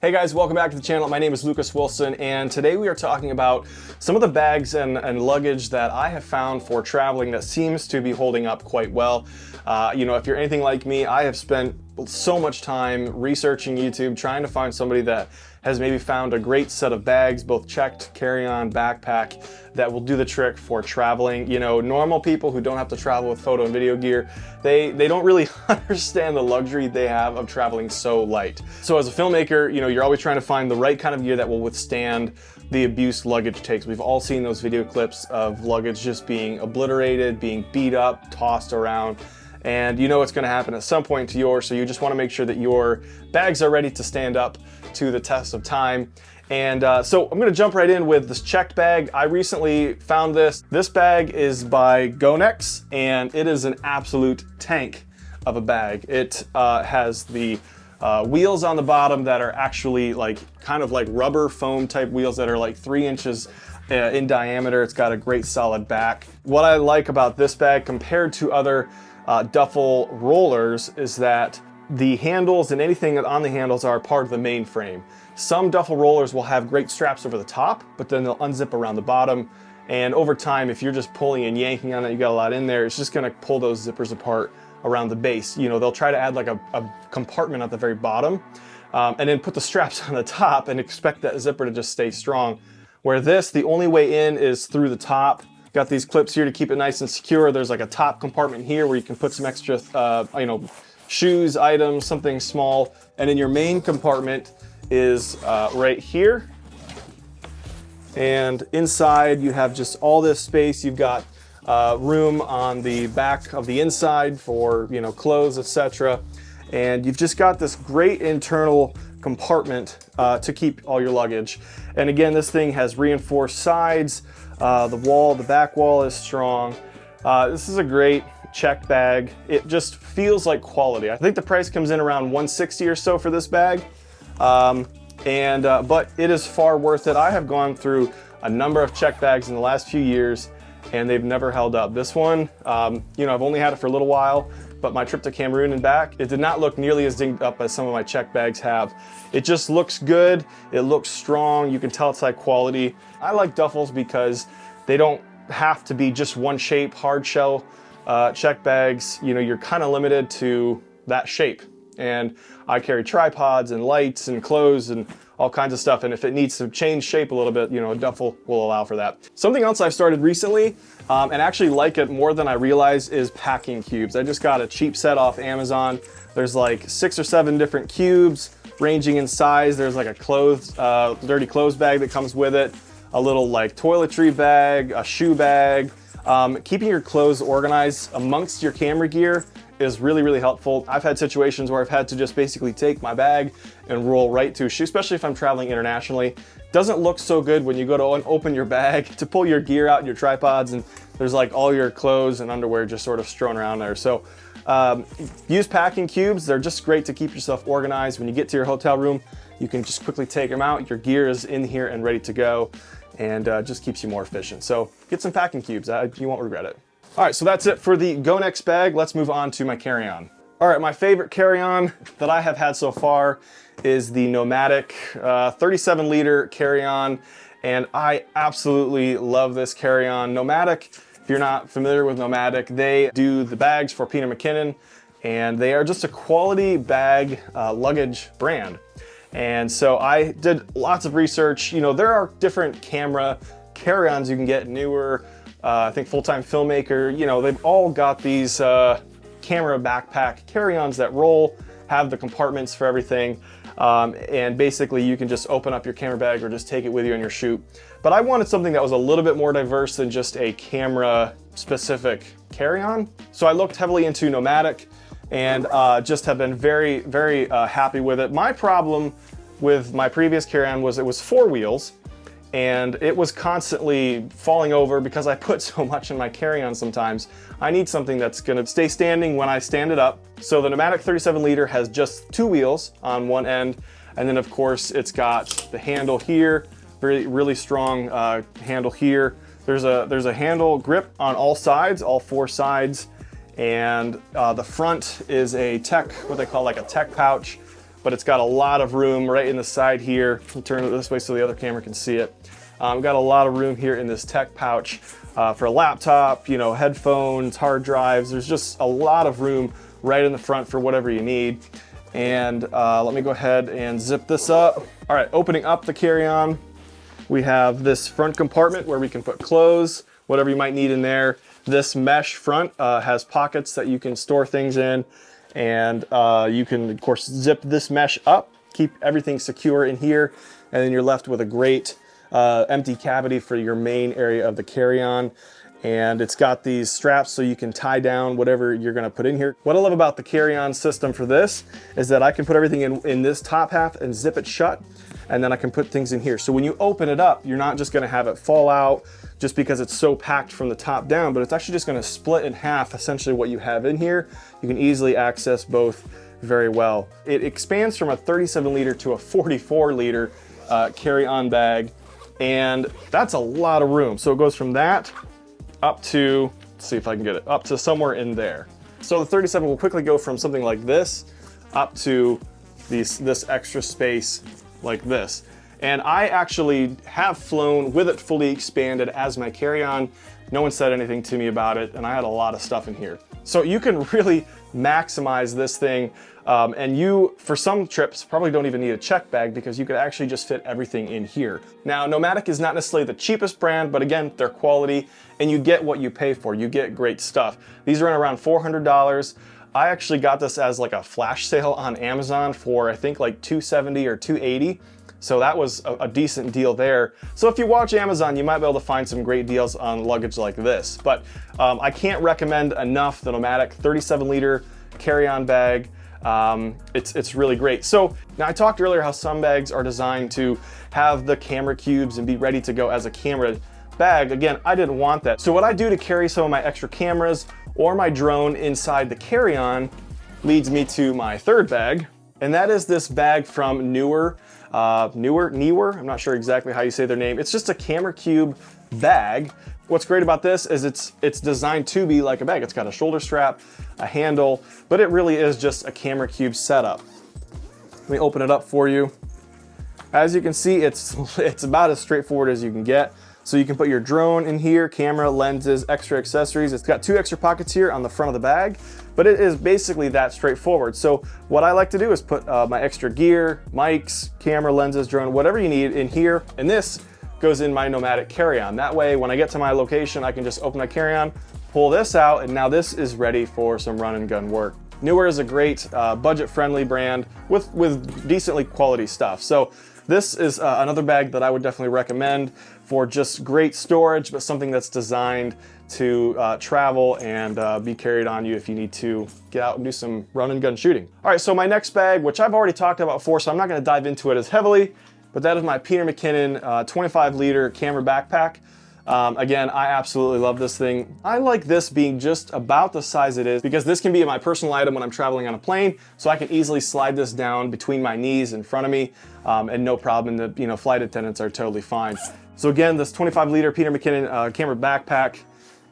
Hey guys, welcome back to the channel. My name is Lucas Wilson, and today we are talking about some of the bags and luggage that I have found for traveling that seems to be holding up quite well. If you're anything like me, I have spent so much time researching YouTube, trying to find somebody that has maybe found a great set of bags, both checked, carry-on, backpack, that will do the trick for traveling. You know, normal people who don't have to travel with photo and video gear, they don't really understand the luxury they have of traveling so light. So as a filmmaker, you're always trying to find the right kind of gear that will withstand the abuse luggage takes. We've all seen those video clips of luggage just being obliterated, being beat up, tossed around. And you know it's going to happen at some point to yours, so you just want to make sure that your bags are ready to stand up to the test of time. And so I'm going to jump right in with this checked bag. I recently found this. This bag is by Gonex, and it is an absolute tank of a bag. It has the wheels on the bottom that are actually kind of like rubber foam type wheels that are like 3 inches in diameter. It's got a great solid back. What I like about this bag compared to other Duffel rollers is that the handles and anything on the handles are part of the main frame. Some Duffel rollers will have great straps over the top, but then they'll unzip around the bottom. And over time, if you're just pulling and yanking on it, you got a lot in there, it's just gonna pull those zippers apart around the base. They'll try to add like a compartment at the very bottom and then put the straps on the top and expect that zipper to just stay strong. Where this, the only way in is through the top. Got these clips here to keep it nice and secure. There's like a top compartment here where you can put some extra, shoes, items, something small. And then your main compartment is right here. And inside you have just all this space. You've got room on the back of the inside for, clothes, etc. And you've just got this great internal compartment to keep all your luggage. And again, this thing has reinforced sides. The back wall is strong. This is a great check bag. It just feels like quality. I think the price comes in around $160 or so for this bag. But it is far worth it. I have gone through a number of check bags in the last few years and they've never held up. This one, I've only had it for a little while, but my trip to Cameroon and back, it did not look nearly as dinged up as some of my check bags have. It just looks good. It looks strong. You can tell it's high quality. I like Duffels because they don't have to be just one shape. Hard shell check bags, you're kind of limited to that shape. And I carry tripods and lights and clothes and all kinds of stuff. And if it needs to change shape a little bit, a Duffel will allow for that. Something else I've started recently, and actually like it more than I realized, is packing cubes. I just got a cheap set off Amazon. There's like 6 or 7 different cubes ranging in size. There's like a dirty clothes bag that comes with it, a little like toiletry bag, a shoe bag. Keeping your clothes organized amongst your camera gear is really, really helpful. I've had situations where I've had to just basically take my bag and roll right to a shoe, especially if I'm traveling internationally. Doesn't look so good when you go to open your bag to pull your gear out and your tripods, and there's like all your clothes and underwear just sort of strewn around there. So use packing cubes. They're just great to keep yourself organized. When you get to your hotel room, you can just quickly take them out. Your gear is in here and ready to go, and just keeps you more efficient. So get some packing cubes. You won't regret it. All right, so that's it for the Gonex bag. Let's move on to my carry-on. All right, my favorite carry-on that I have had so far is the NOMATIC 37-liter carry-on, and I absolutely love this carry-on. NOMATIC, if you're not familiar with NOMATIC, they do the bags for Peter McKinnon, and they are just a quality bag luggage brand. And so I did lots of research. There are different camera carry-ons you can get, NEEWER, I think Full-Time Filmmaker. They've all got these camera backpack carry-ons that roll, have the compartments for everything, and basically you can just open up your camera bag or just take it with you on your shoot. But I wanted something that was a little bit more diverse than just a camera-specific carry-on. So I looked heavily into NOMATIC and just have been very, very happy with it. My problem with my previous carry-on was it was 4 wheels, and it was constantly falling over because I put so much in my carry-on sometimes. I need something that's gonna stay standing when I stand it up. So the NOMATIC 37-liter has just 2 wheels on one end, and then of course it's got the handle here, really strong handle here. There's a handle grip on all sides, all 4 sides, and the front is a tech, what they call like a tech pouch, but it's got a lot of room right in the side here. I'll turn it this way so the other camera can see it. Got a lot of room here in this tech pouch for a laptop, you know, headphones, hard drives. There's just a lot of room right in the front for whatever you need. And let me go ahead and zip this up. All right, opening up the carry-on, we have this front compartment where we can put clothes, whatever you might need in there. This mesh front has pockets that you can store things in, and you can, of course, zip this mesh up, keep everything secure in here, and then you're left with a great empty cavity for your main area of the carry-on. And it's got these straps so you can tie down whatever you're gonna put in here. What I love about the carry-on system for this is that I can put everything in this top half and zip it shut, and then I can put things in here. So when you open it up, you're not just gonna have it fall out just because it's so packed from the top down, but it's actually just gonna split in half essentially what you have in here. You can easily access both very well. It expands from a 37 liter to a 44 liter carry-on bag, and that's a lot of room. So it goes from that up to, let's see if I can get it, up to somewhere in there. So the 37 will quickly go from something like this up to this extra space like this. And I actually have flown with it fully expanded as my carry-on. No one said anything to me about it, and I had a lot of stuff in here. So you can really maximize this thing, and you, for some trips, probably don't even need a check bag because you could actually just fit everything in here. Now, NOMATIC is not necessarily the cheapest brand, but again, they're quality, and you get what you pay for. You get great stuff. These run around $400. I actually got this as like a flash sale on Amazon for, I think, like $270 or $280. So that was a decent deal there. So if you watch Amazon, you might be able to find some great deals on luggage like this. But I can't recommend enough the NOMATIC 37 liter carry-on bag. It's really great. So now I talked earlier how some bags are designed to have the camera cubes and be ready to go as a camera bag. Again, I didn't want that. So what I do to carry some of my extra cameras or my drone inside the carry-on leads me to my third bag, and that is this bag from NEEWER. NEEWER, I'm not sure exactly how you say their name. It's just a camera cube bag. What's great about this is it's designed to be like a bag. It's got a shoulder strap, a handle, but it really is just a camera cube setup. Let me open it up for you. As you can see, it's about as straightforward as you can get. So you can put your drone in here, camera, lenses, extra accessories. It's got two extra pockets here on the front of the bag, but it is basically that straightforward. So what I like to do is put my extra gear, mics, camera, lenses, drone, whatever you need in here, and this goes in my NOMATIC carry-on. That way, when I get to my location, I can just open my carry-on, pull this out, and now this is ready for some run and gun work. NEEWER is a great budget-friendly brand with decently quality stuff. So this is another bag that I would definitely recommend for just great storage, but something that's designed to travel and be carried on you if you need to get out and do some run and gun shooting. All right, so my next bag, which I've already talked about before, so I'm not gonna dive into it as heavily, but that is my Peter McKinnon 25 liter camera backpack. Again, I absolutely love this thing. I like this being just about the size it is because this can be my personal item when I'm traveling on a plane, so I can easily slide this down between my knees in front of me, and no problem. The flight attendants are totally fine. So again, this 25 liter Peter McKinnon camera backpack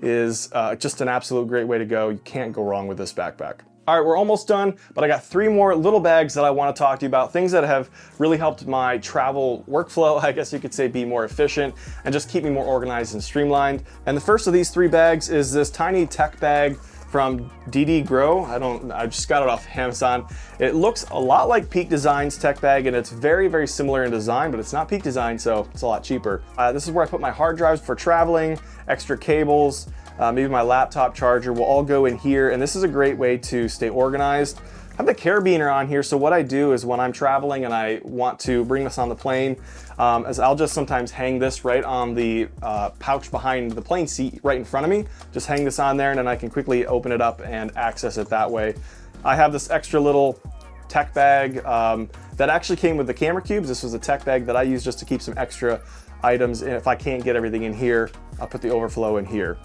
is just an absolute great way to go. You can't go wrong with this backpack. All right, we're almost done, but I got three more little bags that I want to talk to you about, things that have really helped my travel workflow, I guess you could say, be more efficient and just keep me more organized and streamlined. And the first of these three bags is this tiny tech bag from DD Grow. I just got it off Amazon. It looks a lot like Peak Design's tech bag, and it's very, very similar in design, but it's not Peak Design, so it's a lot cheaper. This is where I put my hard drives for traveling, extra cables, maybe my laptop charger will all go in here, and this is a great way to stay organized. I have the carabiner on here, so what I do is when I'm traveling and I want to bring this on the plane, is I'll just sometimes hang this right on the pouch behind the plane seat right in front of me. Just hang this on there and then I can quickly open it up and access it that way. I have this extra little tech bag that actually came with the camera cubes. This was a tech bag that I use just to keep some extra items, and if I can't get everything in here, I'll put the overflow in here.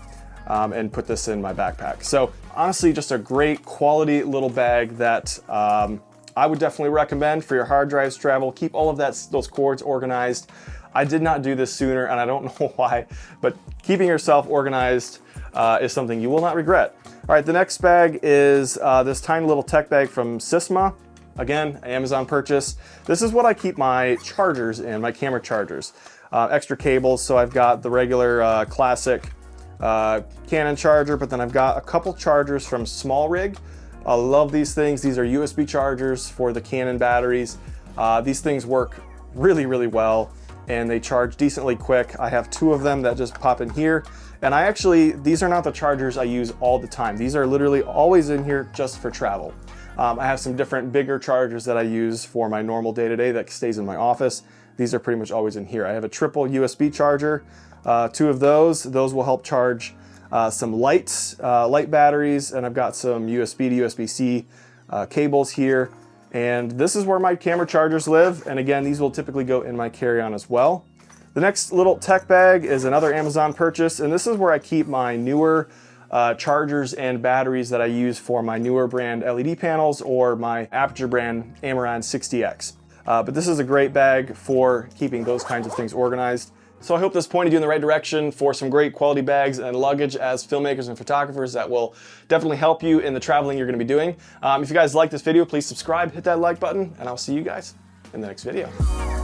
And put this in my backpack. So honestly, just a great quality little bag that I would definitely recommend for your hard drives travel. Keep all of those cords organized. I did not do this sooner, and I don't know why, but keeping yourself organized is something you will not regret. All right, the next bag is this tiny little tech bag from Sysma. Again, Amazon purchase. This is what I keep my chargers in, my camera chargers. Extra cables, so I've got the regular classic Canon charger, but then I've got a couple chargers from Small Rig. I love these things. These are USB chargers for the Canon batteries. These things work really, really well, and they charge decently quick. I have 2 of them that just pop in here. And these are not the chargers I use all the time. These are literally always in here just for travel. I have some different bigger chargers that I use for my normal day-to-day that stays in my office. These are pretty much always in here. I have a triple USB charger, 2 of those. Those will help charge some light batteries, and I've got some USB to USB-C cables here. And this is where my camera chargers live. And again, these will typically go in my carry-on as well. The next little tech bag is another Amazon purchase, and this is where I keep my NEEWER chargers and batteries that I use for my NEEWER brand LED panels or my Aperture brand Amaran 60X. But this is a great bag for keeping those kinds of things organized. So I hope this pointed you in the right direction for some great quality bags and luggage as filmmakers and photographers that will definitely help you in the traveling you're going to be doing. If you guys like this video, please subscribe, hit that like button, and I'll see you guys in the next video.